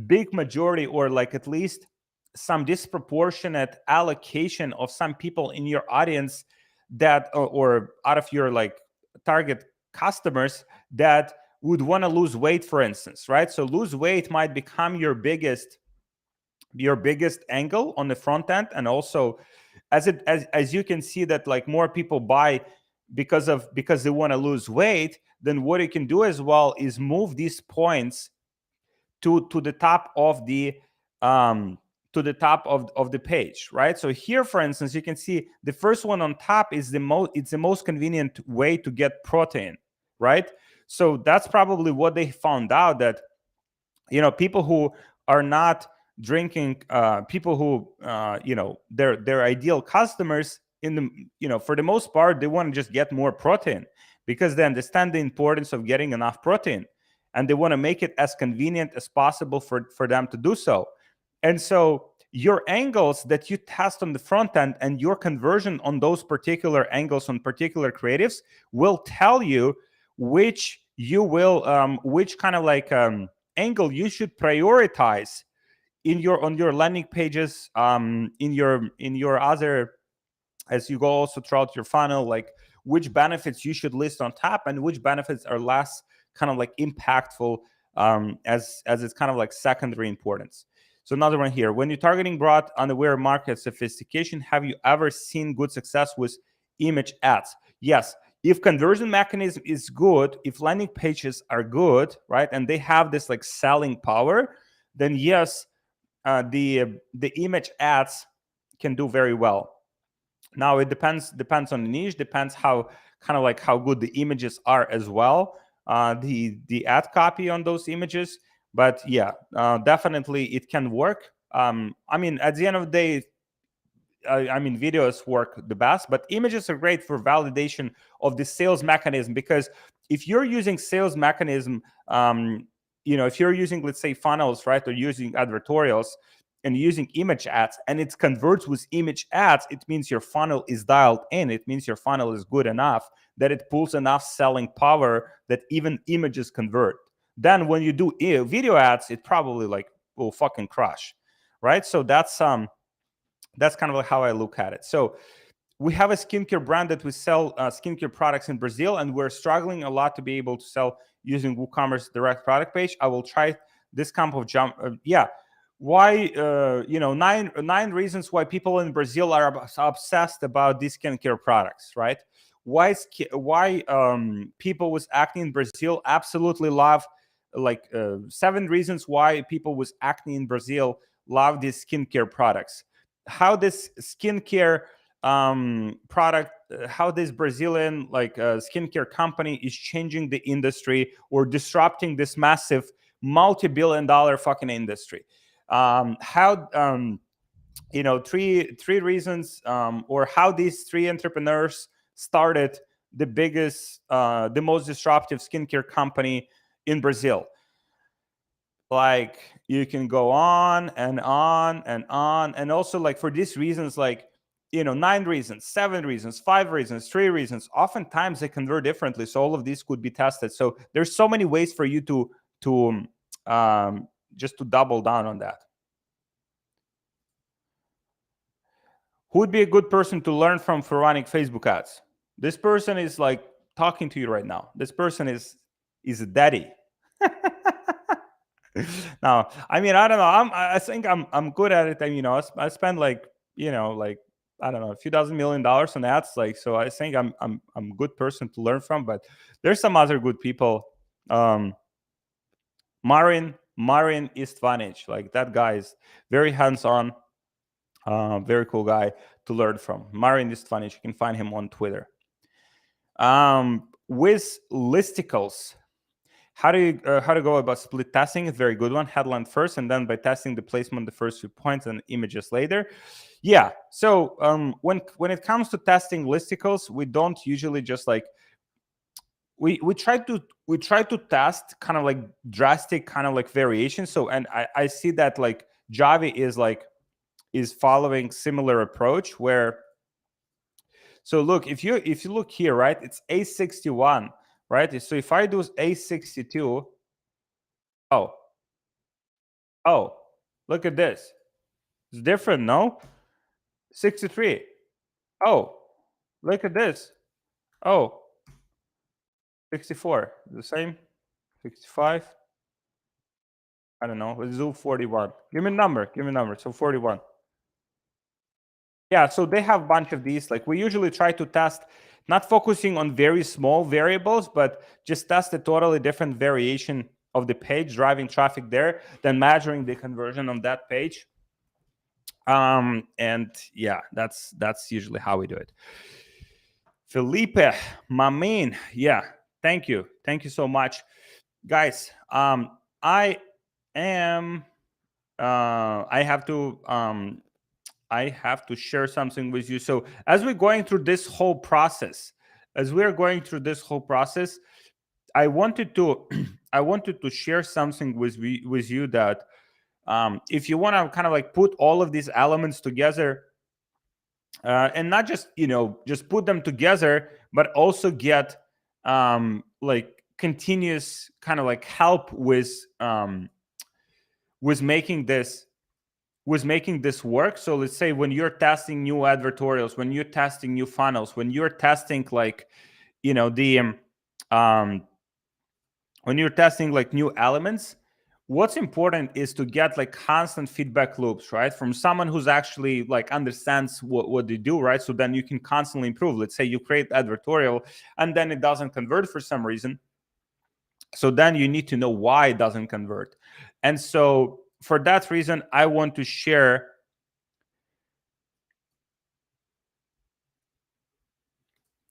[SPEAKER 1] big majority, or like at least some disproportionate allocation of some people in your audience that or out of your like target customers that would want to lose weight, for instance, right? So lose weight might become your biggest angle on the front end. And also as you can see that like more people buy because they want to lose weight, then what you can do as well is move these points to the top of the the page, right? So here, for instance, you can see the first one on top is the most convenient way to get protein, right? So that's probably what they found out, that people who are not drinking, people who, their ideal customers, in the, for the most part, they want to just get more protein, because they understand the importance of getting enough protein, and they want to make it as convenient as possible for them to do so. And so your angles that you test on the front end and your conversion on those particular angles on particular creatives will tell you which which kind of like angle you should prioritize on your landing pages, in your other, as you go also throughout your funnel, like which benefits you should list on top and which benefits are less kind of like impactful, as it's kind of like secondary importance. So another one here: when you're targeting broad unaware market sophistication, have you ever seen good success with image ads? Yes. If conversion mechanism is good, if landing pages are good, right, and they have this like selling power, then yes, the image ads can do very well. Now it depends on the niche, depends how kind of like how good the images are as well, the ad copy on those images. But yeah, definitely it can work. I mean, at the end of the day, videos work the best, but images are great for validation of the sales mechanism, because if you're using sales mechanism, if you're using, let's say, funnels, right, or using advertorials and using image ads, and it converts with image ads, it means your funnel is dialed in. It means your funnel is good enough that it pulls enough selling power that even images convert. Then when you do video ads, it probably like will fucking crush, right? So that's kind of like how I look at it. So we have a skincare brand that we sell skincare products in Brazil, and we're struggling a lot to be able to sell using WooCommerce direct product page. I will try this kind of jump. Why? Nine reasons why people in Brazil are obsessed about these skincare products, right? Why people with acne in Brazil absolutely love, like 7 reasons why people with acne in Brazil love these skincare products. How this skincare product, how this Brazilian like skincare company is changing the industry or disrupting this massive multi-billion-dollar fucking industry. Three reasons, or how these 3 entrepreneurs started the biggest, the most disruptive skincare company in Brazil. Like, you can go on and on and on. And also, like, for these reasons, like, 9 reasons, 7 reasons, 5 reasons, 3 reasons, oftentimes they convert differently. So all of these could be tested. So there's so many ways for you to just to double down on that. Who would be a good person to learn from for running Facebook ads? This person is like talking to you right now. This person is a daddy. Now, I don't know. I think I'm good at it. And I spend like I don't know, a few $1,000,000 on ads. Like, so I think I'm a good person to learn from. But there's some other good people. Marin Istvanich, like that guy is very hands-on, very cool guy to learn from. Marin Istvanich, you can find him on Twitter. With listicles, how to go about split testing? A very good one. Headline first, and then by testing the placement the first few points and images later. Yeah. So when it comes to testing listicles, we don't usually just like we try to test kind of like drastic kind of like variations. So, and I see that like Javi is following similar approach where. So look, if you look here, right, it's A61, right? So if I do A62, oh, look at this. It's different, no? 63. Oh, look at this. Oh, 64. The same. 65. I don't know. Let's do 41. Give me a number. So 41. Yeah, so they have a bunch of these. Like, we usually try to test, not focusing on very small variables, but just test a totally different variation of the page, driving traffic there, then measuring the conversion on that page. And yeah, that's usually how we do it. Felipe, my man, yeah, thank you so much, guys. am I have to share something with you. So as we're going through this whole process, I wanted to I wanted to share something with you that if you want to kind of like put all of these elements together, and not just just put them together, but also get like continuous kind of like help with making this work. So let's say when you're testing new advertorials, when you're testing new funnels, when you're testing like the when you're testing like new elements, what's important is to get like constant feedback loops, right, from someone who's actually like understands what they do, right? So then you can constantly improve. Let's say you create advertorial and then it doesn't convert for some reason, so then you need to know why it doesn't convert. And so for that reason, I want to share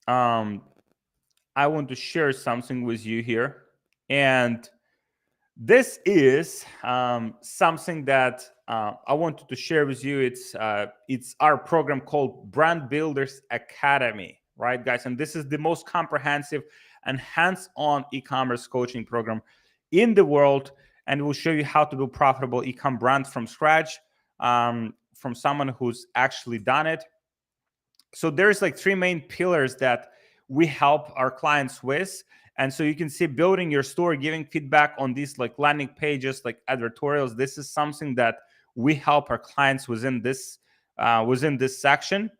[SPEAKER 1] something with you here. And this is something that I wanted to share with you. It's our program called Brand Builders Academy, right, guys? And this is the most comprehensive and hands-on e-commerce coaching program in the world. And we'll show you how to build profitable e-com brand from scratch, from someone who's actually done it. So there's like three main pillars that we help our clients with. And so you can see building your store, giving feedback on these like landing pages, like advertorials. This is something that we help our clients within this section.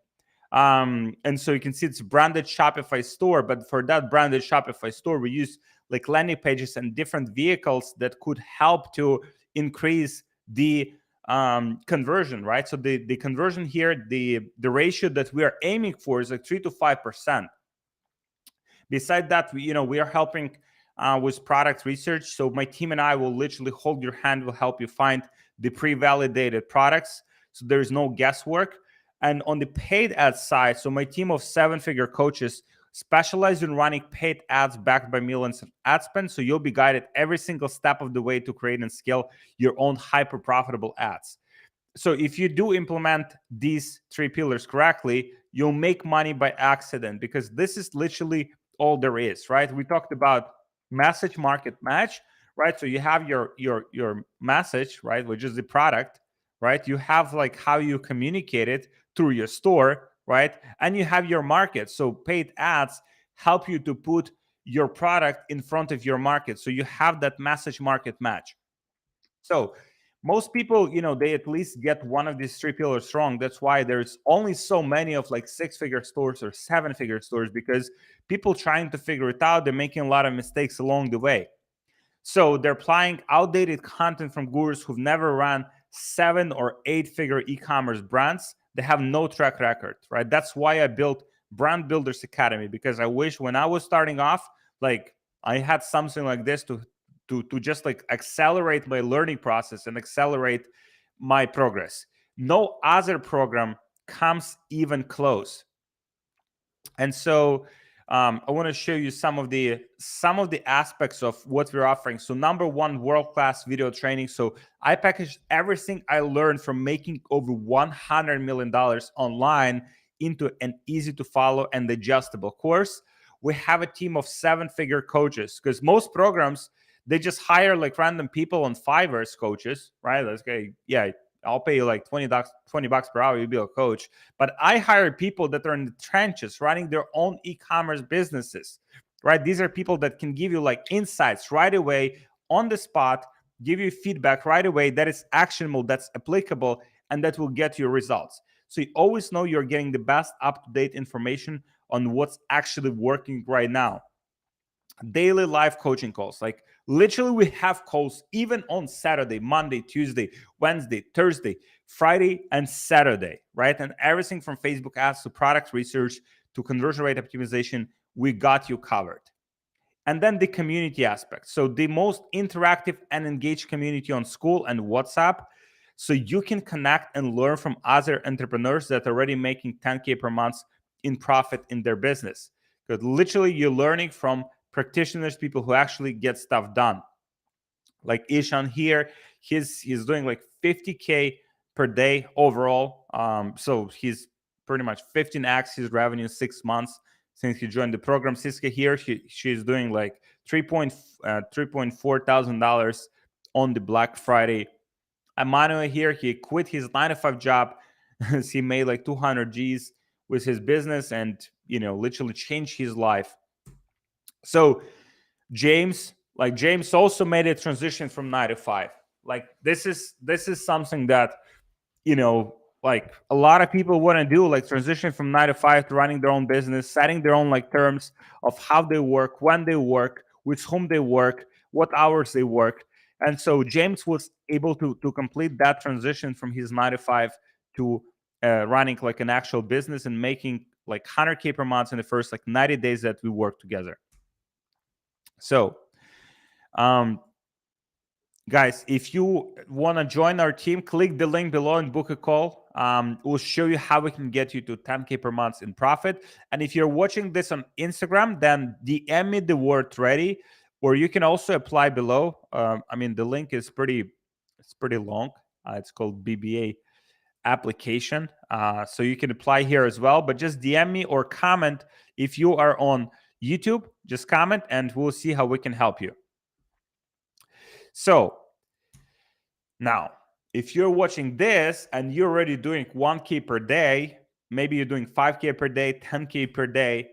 [SPEAKER 1] And so you can see it's branded Shopify store, but for that branded Shopify store, we use like landing pages and different vehicles that could help to increase the conversion, right? So the conversion here, the ratio that we are aiming for is like 3 to 5%. Beside that, we are helping with product research. So my team and I will literally hold your hand, will help you find the pre-validated products. So there's no guesswork. And on the paid ad side, so my team of 7-figure coaches specialize in running paid ads backed by millions of ad spend. So you'll be guided every single step of the way to create and scale your own hyper profitable ads. So if you do implement these three pillars correctly, you'll make money by accident, because this is literally all there is, right? We talked about message market match, right? So you have your message, right, which is the product, right? You have like how you communicate it through your store, right? And you have your market. So paid ads help you to put your product in front of your market. So you have that message market match. So most people, they at least get one of these three pillars wrong. That's why there's only so many of like 6-figure stores or 7-figure stores, because people trying to figure it out, they're making a lot of mistakes along the way. So they're applying outdated content from gurus who've never run 7 or 8-figure e-commerce brands. They have no track record, right? That's why I built Brand Builders Academy, because I wish when I was starting off, like I had something like this to just like accelerate my learning process and accelerate my progress. No other program comes even close. And so I want to show you some of the aspects of what we're offering. So number one, world-class video training. So I packaged everything I learned from making over $100 million online into an easy to follow and digestible course. We have a team of 7-figure coaches, because most programs, they just hire like random people on Fiverr as coaches, right? Let's say, yeah, I'll pay you like $20 per hour, you'll be a coach. But I hire people that are in the trenches running their own e-commerce businesses, right? These are people that can give you like insights right away on the spot, give you feedback right away that is actionable, that's applicable, and that will get you results. So you always know you're getting the best up-to-date information on what's actually working right now. Daily live coaching calls, like literally we have calls even on Saturday, Monday, Tuesday, Wednesday, Thursday, Friday, and Saturday, right? And everything from Facebook ads to product research to conversion rate optimization, we got you covered. And then the community aspect, so the most interactive and engaged community on School and WhatsApp, so you can connect and learn from other entrepreneurs that are already making 10K per month in profit in their business, because literally you're learning from practitioners, people who actually get stuff done. Like Ishan here, he's doing like 50K per day overall. So he's pretty much 15x his revenue in 6 months since he joined the program. Siska here, she's doing like $3.4 thousand on the Black Friday. Emmanuel here, he quit his 9 to 5 job. He made like 200 G's with his business, and literally changed his life. So James also made a transition from 9 to 5. Like this is something that like a lot of people want to do, like transition from 9 to 5 to running their own business, setting their own like terms of how they work, when they work, with whom they work, what hours they work. And so James was able to complete that transition from his 9 to 5 to running like an actual business and making like 100K per month in the first like 90 days that we worked together. So guys, if you want to join our team, click the link below and book a call. We'll show you how we can get you to 10K per month in profit. And if you're watching this on Instagram, then DM me the word ready, or you can also apply below. The link is pretty long. It's called BBA application. So you can apply here as well, but just DM me or comment. If you are on YouTube, just comment and we'll see how we can help you. So now, if you're watching this and you're already doing 1K per day, maybe you're doing 5K per day, 10K per day,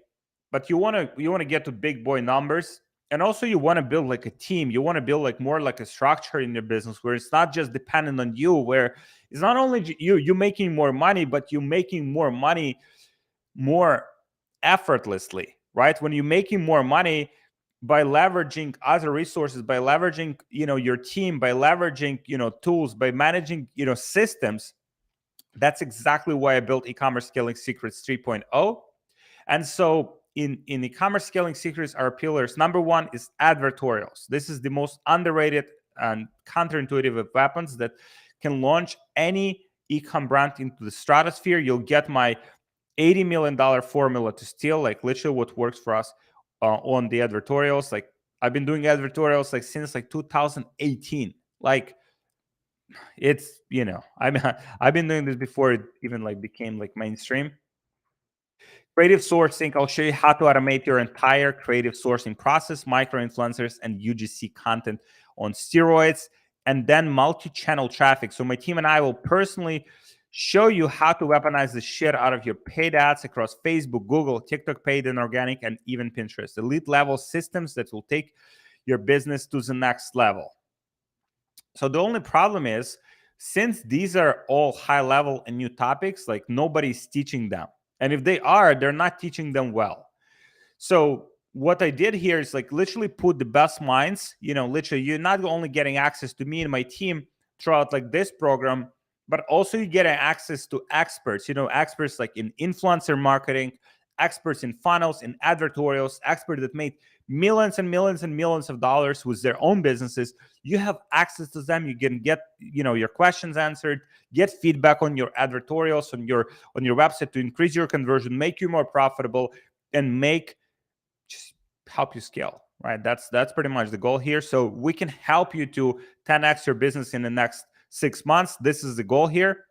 [SPEAKER 1] but you want to get to big boy numbers, and also you want to build like a team. You want to build like more like a structure in your business where it's not just dependent on you, where it's not only you making more money, but you making more money more effortlessly, right? When you're making more money by leveraging other resources, by leveraging your team, by leveraging tools, by managing systems. That's exactly why I built e-commerce scaling secrets 3.0. And so in e-commerce scaling secrets, our pillars, number one is advertorials. This is the most underrated and counterintuitive of weapons that can launch any e-com brand into the stratosphere. You'll get my $80 million formula to steal, like literally what works for us on the advertorials. Like I've been doing advertorials like since like 2018. Like it's I've been doing this before it even like became like mainstream. Creative sourcing, I'll show you how to automate your entire creative sourcing process, micro influencers and UGC content on steroids, and then multi-channel traffic. So my team and I will personally show you how to weaponize the shit out of your paid ads across Facebook, Google, TikTok, paid and organic, and even Pinterest. Elite level systems that will take your business to the next level. So the only problem is, since these are all high level and new topics, like nobody's teaching them. And if they are, they're not teaching them well. So what I did here is like literally put the best minds, literally you're not only getting access to me and my team throughout like this program, but also you get access to experts, experts like in influencer marketing, experts in funnels, in advertorials, experts that made millions and millions and millions of dollars with their own businesses. You have access to them. You can get, your questions answered, get feedback on your advertorials, on your website to increase your conversion, make you more profitable, and just help you scale, right? That's pretty much the goal here. So we can help you to 10x your business in the next 6 months. This is the goal here,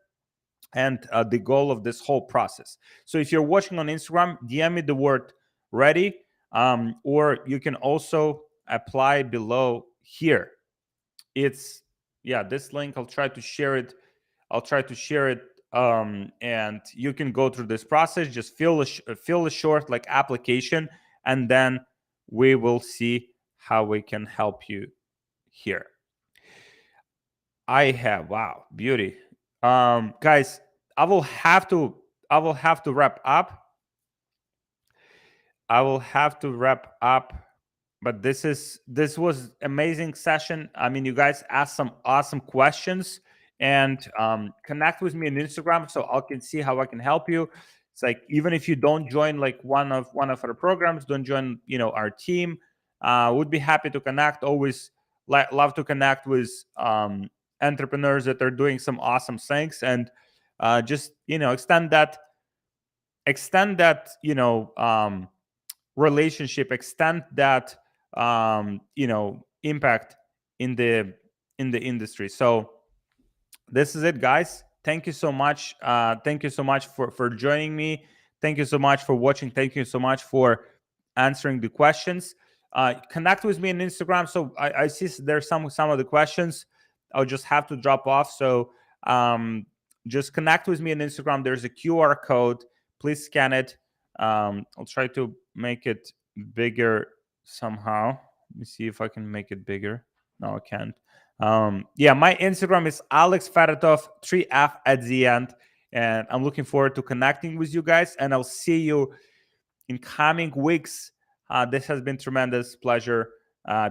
[SPEAKER 1] and the goal of this whole process. So if you're watching on Instagram, DM me the word ready, or you can also apply below here. It's this link. I'll try to share it. And you can go through this process. Just fill a short like application, and then we will see how we can help you here. Wow, beauty. Guys, I will have to wrap up. But this was amazing session. I mean, you guys asked some awesome questions, and connect with me on Instagram so I can see how I can help you. It's like, even if you don't join like one of our programs, don't join our team, would be happy to connect. Always love to connect with entrepreneurs that are doing some awesome things, and just extend that relationship, extend that impact in the in the industry. So this is it, guys. Thank you so much. Thank you so much for joining me. Thank you so much for watching. Thank you so much for answering the questions. Connect with me on Instagram. So I see there's some of the questions. I'll just have to drop off. So just connect with me on Instagram. There's a QR code. Please scan it. I'll try to make it bigger somehow. Let me see if I can make it bigger. No, I can't. Yeah, my Instagram is Alex Feratov, 3F at the end. And I'm looking forward to connecting with you guys. And I'll see you in coming weeks. This has been tremendous pleasure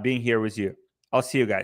[SPEAKER 1] being here with you. I'll see you guys.